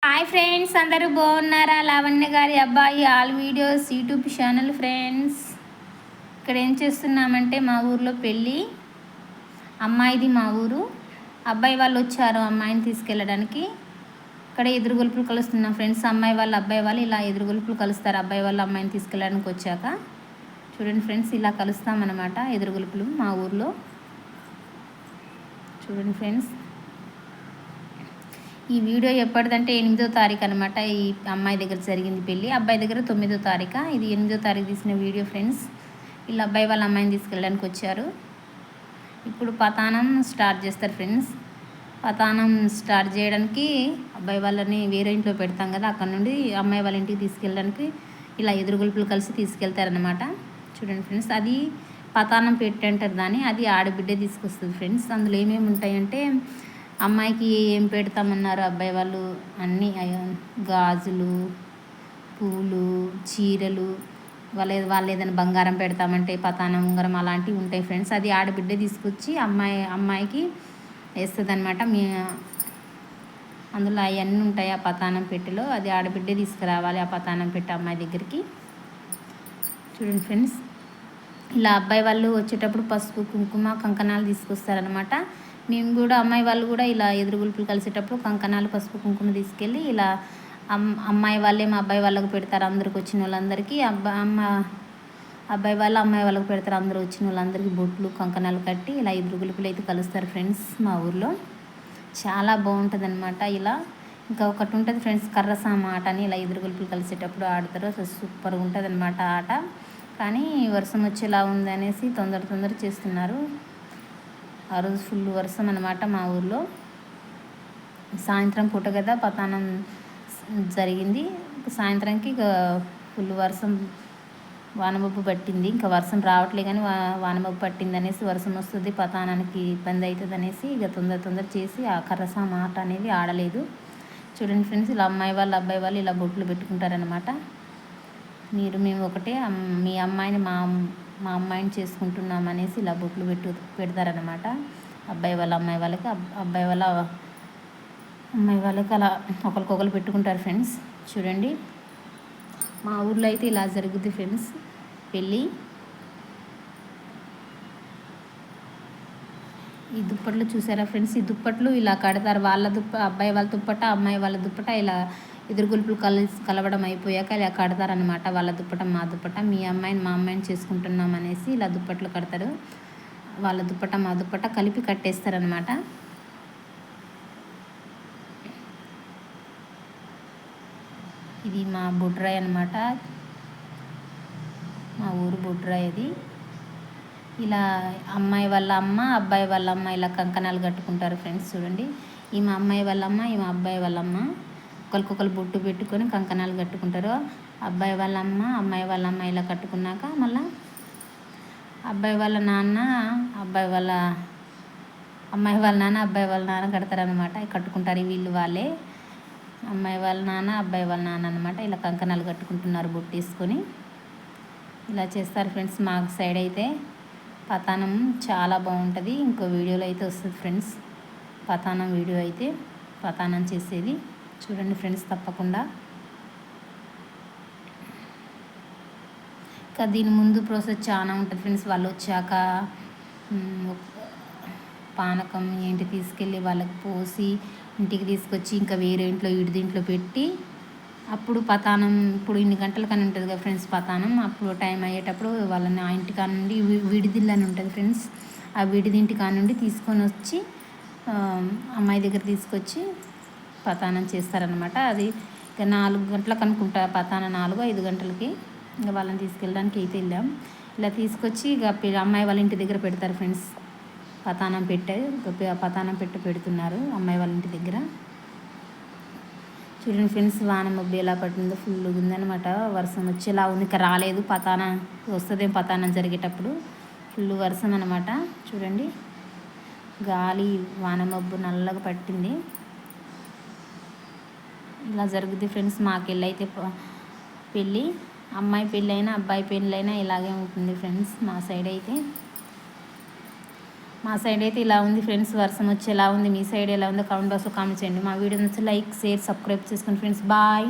Hi friends, అందరూ బాగున్నారా? లావణ్య గారి అబ్బాయి all videos YouTube channel. Friends, ఇక్కడ ఏం చేస్తున్నామంటే మా ఊర్లో పెళ్ళి, అమ్మాయిది మా ఊరు. అబ్బాయి వాళ్ళు వచ్చారు అమ్మాయిని తీసుకెళ్ళడానికి. ఇక్కడ ఎదురుగులుపులు కలుస్తున్నాం ఫ్రెండ్స్. అమ్మాయి వాళ్ళు అబ్బాయి వాళ్ళు ఇలా ఎదురుగులుపులు కలుస్తారు అబ్బాయి వాళ్ళు అమ్మాయిని తీసుకెళ్ళడానికి వచ్చాక. చూడండి ఫ్రెండ్స్, ఇలా కలుస్తామన్నమాట ఎదురుగులుపులు మా ఊర్లో. చూడండి ఫ్రెండ్స్, ఈ వీడియో ఎప్పటిదంటే 8వ తారీఖు అనమాట. ఈ అమ్మాయి దగ్గర జరిగింది పెళ్ళి, అబ్బాయి దగ్గర 9వ తారీఖు. ఇది 8వ తారీఖు తీసిన వీడియో ఫ్రెండ్స్. వీళ్ళు అబ్బాయి వాళ్ళ అమ్మాయిని తీసుకెళ్ళడానికి వచ్చారు. ఇప్పుడు పతానం స్టార్ట్ చేస్తారు ఫ్రెండ్స్. పతానం స్టార్ట్ చేయడానికి అబ్బాయి వాళ్ళని వేరే ఇంట్లో పెడతాం కదా, అక్కడ నుండి అమ్మాయి వాళ్ళ ఇంటికి తీసుకెళ్ళడానికి ఇలా ఎదురుగులుపులు కలిసి తీసుకెళ్తారనమాట. చూడండి ఫ్రెండ్స్, అది పతానం పెట్టంటారు దాన్ని. అది ఆడబిడ్డే తీసుకొస్తుంది ఫ్రెండ్స్. అందులో ఏమేమి ఉంటాయంటే, అమ్మాయికి ఏం పెడతామన్నారు అబ్బాయి వాళ్ళు, అన్నీ గాజులు, పూలు, చీరలు, వాళ్ళు ఏదైనా బంగారం పెడతామంటే పతానం, ఉంగరం అలాంటివి ఉంటాయి ఫ్రెండ్స్. అది ఆడబిడ్డే తీసుకొచ్చి అమ్మాయికి వేస్తుంది అనమాట. అందులో అవన్నీ ఉంటాయి ఆ పతానం పెట్టెలో. అది ఆడబిడ్డే తీసుకురావాలి ఆ పతానం పెట్టె అమ్మాయి దగ్గరికి. చూడండి ఫ్రెండ్స్, ఇలా అబ్బాయి వాళ్ళు వచ్చేటప్పుడు పసుపు, కుంకుమ, కంకణాలు తీసుకొస్తారనమాట. మేము కూడా అమ్మాయి వాళ్ళు కూడా ఇలా ఎదురుగులుపులు కలిసేటప్పుడు కంకణాలు, పసుపు, కుంకుమ తీసుకెళ్ళి ఇలా అమ్మాయి వాళ్ళే మా అబ్బాయి వాళ్ళకు పెడతారు. అందరికి వచ్చిన వాళ్ళందరికీ అబ్బాయి వాళ్ళు అమ్మాయి వాళ్ళకు పెడతారు. అందరూ వచ్చిన వాళ్ళందరికీ బొట్లు, కంకణాలు కట్టి ఇలా ఎదురుగులుపులు అయితే కలుస్తారు ఫ్రెండ్స్. మా ఊర్లో చాలా బాగుంటుంది అనమాట. ఇలా ఇంకా ఒకటి ఉంటుంది ఫ్రెండ్స్, కర్రసామ ఆట అని. ఇలా ఎదురుగులుపులు కలిసేటప్పుడు ఆడతారు. అసలు సూపర్గా ఉంటుంది అనమాట ఆట. కానీ వర్షం వచ్చేలా ఉంది అనేసి తొందర చేస్తున్నారు. ఆ రోజు ఫుల్ వర్షం అనమాట మా ఊర్లో. సాయంత్రం పూట కదా పతానం జరిగింది. సాయంత్రానికి ఇక ఫుల్ వర్షం, వానమబ్బు పట్టింది. ఇంకా వర్షం రావట్లే కానీ వానమబ్బు పట్టింది అనేసి, వర్షం వస్తుంది పతానానికి ఇబ్బంది అవుతుంది అనేసి ఇక తొందర చేసి ఆ కర్రసామ ఆట అనేది ఆడలేదు. చూడండి ఫ్రెండ్స్, ఇలా అమ్మాయి వాళ్ళు అబ్బాయి వాళ్ళు ఇలా బొట్లు పెట్టుకుంటారనమాట. మేము ఒకటే, మీ అమ్మాయిని మా అమ్మాయిని చేసుకుంటున్నాం అనేసి ఇలా బొట్లు పెడతారనమాట. అబ్బాయి వాళ్ళ అమ్మాయి వాళ్ళకి, అబ్బాయి వాళ్ళ అమ్మాయి వాళ్ళకి అలా ఒకరికొకరు పెట్టుకుంటారు ఫ్రెండ్స్. చూడండి, మా ఊర్లో అయితే ఇలా జరుగుద్ది ఫ్రెండ్స్ పెళ్ళి. ఈ దుప్పట్లు చూసారా ఫ్రెండ్స్? ఈ దుప్పట్లు ఇలా కడతారు. అబ్బాయి వాళ్ళ దుప్పట, అమ్మాయి వాళ్ళ దుప్పట ఇలా ఎదురుగులుపులు కలవడం అయిపోయాక ఇలా కడతారనమాట. వాళ్ళ దుప్పట మా దుప్పట, మీ అమ్మాయిని మా అమ్మాయిని చేసుకుంటున్నాం అనేసి ఇలా దుప్పట్లు కడతారు. వాళ్ళ దుప్పట మా దుప్పట కలిపి కట్టేస్తారనమాట. ఇది మా బొడ్రాయి అనమాట, మా ఊరు బొడ్రాయి. అది ఇలా అమ్మాయి వాళ్ళ అమ్మ, అబ్బాయి వాళ్ళ అమ్మ ఇలా కంకణాలు కట్టుకుంటారు ఫ్రెండ్స్. చూడండి, ఈమె అమ్మాయి వాళ్ళ అమ్మ, ఈమె అబ్బాయి వాళ్ళ అమ్మ ఒకరికొకరు బొట్టు పెట్టుకొని కంకణాలు కట్టుకుంటారు. అబ్బాయి వాళ్ళ అమ్మ, అమ్మాయి వాళ్ళ అమ్మ ఇలా కట్టుకున్నాక మళ్ళీ అబ్బాయి వాళ్ళ నాన్న, అమ్మాయి వాళ్ళ నాన్న, అబ్బాయి వాళ్ళ నాన్న కడతారనమాట. కట్టుకుంటారు వీళ్ళు వాళ్ళే, అమ్మాయి వాళ్ళ నాన్న, అబ్బాయి వాళ్ళ నాన్న అనమాట. ఇలా కంకణాలు కట్టుకుంటున్నారు బొట్టు వేసుకొని. ఇలా చేస్తారు ఫ్రెండ్స్. మా సైడ్ అయితే పతానం చాలా బాగుంటుంది. ఇంకో వీడియోలో అయితే వస్తుంది ఫ్రెండ్స్ పతానం వీడియో అయితే, పతానం చేసేది. చూడండి ఫ్రెండ్స్ తప్పకుండా. ఇంకా దీని ముందు ప్రాసెస్ చాలా ఉంటుంది ఫ్రెండ్స్. వాళ్ళు వచ్చాక పానకం ఏంటి తీసుకెళ్ళి వాళ్ళకి పోసి ఇంటికి తీసుకొచ్చి ఇంకా వేరే ఇంట్లో దీంట్లో పెట్టి అప్పుడు పతానం, ఇప్పుడు ఇన్ని గంటలకని ఉంటుంది కదా ఫ్రెండ్స్ పతానం. అప్పుడు టైం అయ్యేటప్పుడు వాళ్ళని ఆ ఇంటి కాడ నుండి విడిదిల్లు అని ఉంటుంది ఫ్రెండ్స్. ఆ విడిదింటి కాడ నుండి తీసుకొని వచ్చి అమ్మాయి దగ్గర తీసుకొచ్చి పతానం చేస్తారనమాట. అది ఇక 4 గంటలకు అనుకుంటా పతానం, 4-5 గంటలకి ఇంకా వాళ్ళని తీసుకెళ్ళడానికి అయితే వెళ్ళాం. ఇలా తీసుకొచ్చి ఇక అమ్మాయి వాళ్ళ ఇంటి దగ్గర పెడతారు ఫ్రెండ్స్. పతానం పెట్టె పెడుతున్నారు అమ్మాయి వాళ్ళ ఇంటి దగ్గర. చూడండి ఫ్రెండ్స్, వాన మబ్బు ఎలా పట్టిందో ఫుల్గా ఉందనమాట. వర్షం వచ్చేలా ఉంది, ఇంకా రాలేదు. వస్తుందేమో పతానం జరిగేటప్పుడు. ఫుల్ వర్షం అనమాట. చూడండి, గాలి, వాన మబ్బు నల్లగా పట్టింది. ఇలా జరుగుద్ది ఫ్రెండ్స్ మాకెళ్ళైతే పెళ్ళి. అమ్మాయి పెళ్ళైనా అబ్బాయి పెళ్ళైనా ఇలాగే ఉంటుంది ఫ్రెండ్స్ మా సైడ్ అయితే. మా సైడ్ అయితే ఇలా ఉంది ఫ్రెండ్స్, వర్షం వచ్చి ఎలా ఉంది, మీ సైడ్ ఎలా ఉందో కామెంట్ బాక్స్లో కామెంట్ చేయండి. మా వీడియో నచ్చి లైక్ షేర్ సబ్స్క్రైబ్ చేసుకోండి ఫ్రెండ్స్. బాయ్.